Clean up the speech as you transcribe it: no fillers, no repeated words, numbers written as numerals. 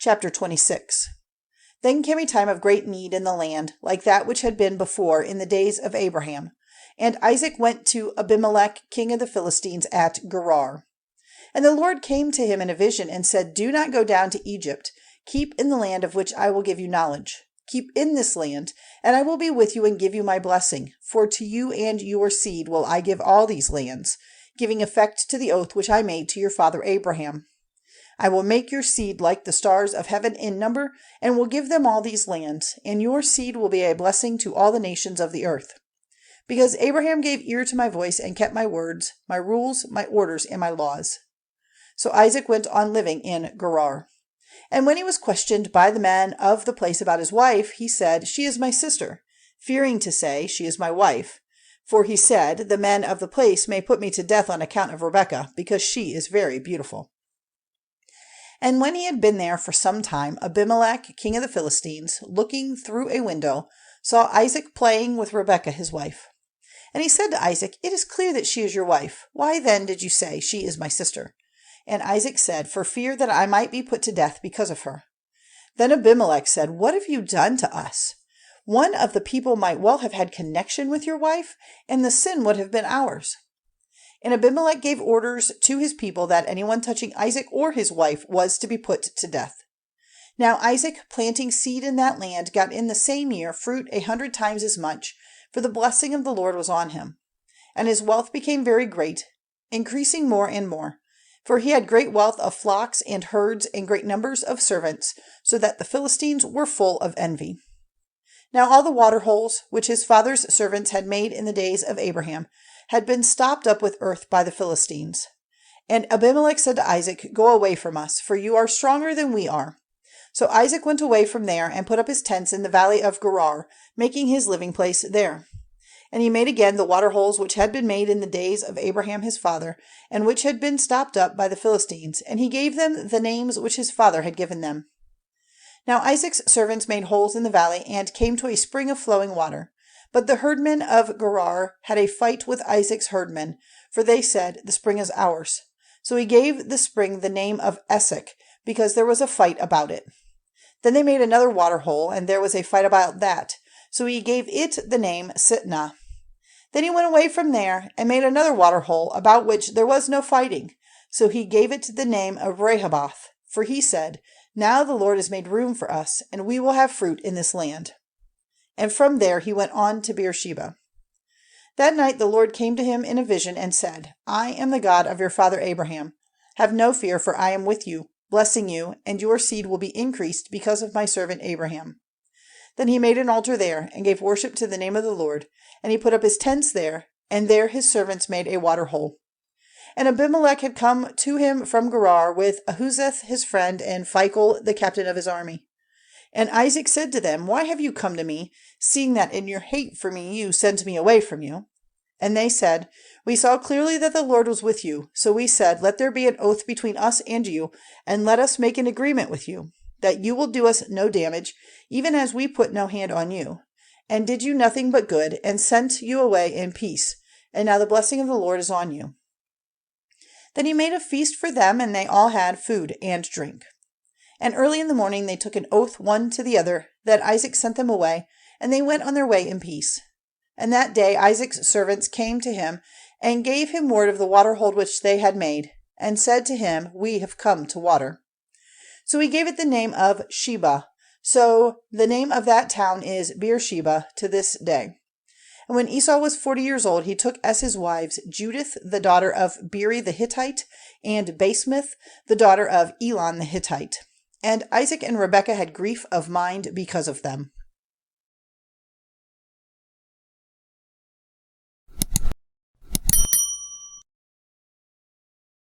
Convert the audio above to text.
Chapter 26. Then came a time of great need in the land, like that which had been before in the days of Abraham. And Isaac went to Abimelec, king of the Philistines, at Gerar. And the Lord came to him in a vision and said, Do not go down to Egypt. Keep in the land of which I will give you knowledge. Keep in this land, and I will be with you and give you my blessing. For to you and your seed will I give all these lands, giving effect to the oath which I made to your father Abraham. I will make your seed like the stars of heaven in number, and will give them all these lands, and your seed will be a blessing to all the nations of the earth. Because Abraham gave ear to my voice and kept my words, my rules, my orders, and my laws. So Isaac went on living in Gerar. And when he was questioned by the men of the place about his wife, he said, She is my sister, fearing to say, She is my wife. For he said, The men of the place may put me to death on account of Rebekah, because she is very beautiful. And when he had been there for some time, Abimelec, king of the Philistines, looking through a window, saw Isaac playing with Rebekah his wife. And he said to Isaac, It is clear that she is your wife. Why then did you say, She is my sister? And Isaac said, For fear that I might be put to death because of her. Then Abimelec said, What have you done to us? One of the people might well have had connection with your wife, and the sin would have been ours. And Abimelec gave orders to his people that anyone touching Isaac or his wife was to be put to death. Now Isaac, planting seed in that land, got in the same year fruit 100 times as much, for the blessing of the Lord was on him. And his wealth became very great, increasing more and more. For he had great wealth of flocks and herds and great numbers of servants, so that the Philistines were full of envy. Now all the water holes, which his father's servants had made in the days of Abraham, had been stopped up with earth by the Philistines. And Abimelec said to Isaac, Go away from us, for you are stronger than we are. So Isaac went away from there and put up his tents in the valley of Gerar, making his living place there. And he made again the water holes which had been made in the days of Abraham his father, and which had been stopped up by the Philistines, and he gave them the names which his father had given them. Now Isaac's servants made holes in the valley, and came to a spring of flowing water. But the herdmen of Gerar had a fight with Isaac's herdmen, for they said, The spring is ours. So he gave the spring the name of Esek, because there was a fight about it. Then they made another water hole, and there was a fight about that. So he gave it the name Sitnah. Then he went away from there, and made another water hole, about which there was no fighting. So he gave it the name of Rehoboth, for he said, Now the Lord has made room for us, and we will have fruit in this land. And from there he went on to Beersheba. That night the Lord came to him in a vision and said, I am the God of your father Abraham. Have no fear, for I am with you, blessing you, and your seed will be increased because of my servant Abraham. Then he made an altar there, and gave worship to the name of the Lord, and he put up his tents there, and there his servants made a water hole. And Abimelec had come to him from Gerar with Ahuzeth his friend, and Phicol the captain of his army. And Isaac said to them, Why have you come to me, seeing that in your hate for me you sent me away from you? And they said, We saw clearly that the Lord was with you. So we said, Let there be an oath between us and you, and let us make an agreement with you, that you will do us no damage, even as we put no hand on you. And did you nothing but good, and sent you away in peace. And now the blessing of the Lord is on you. Then he made a feast for them, and they all had food and drink. And early in the morning they took an oath one to the other, that Isaac sent them away, and they went on their way in peace. And that day Isaac's servants came to him, and gave him word of the water hole which they had made, and said to him, We have come to water. So he gave it the name of Sheba. So the name of that town is Beersheba to this day. And when Esau was 40 years old, he took as his wives Judith, the daughter of Beeri the Hittite, and Basemath, the daughter of Elon the Hittite. And Isaac and Rebekah had grief of mind because of them.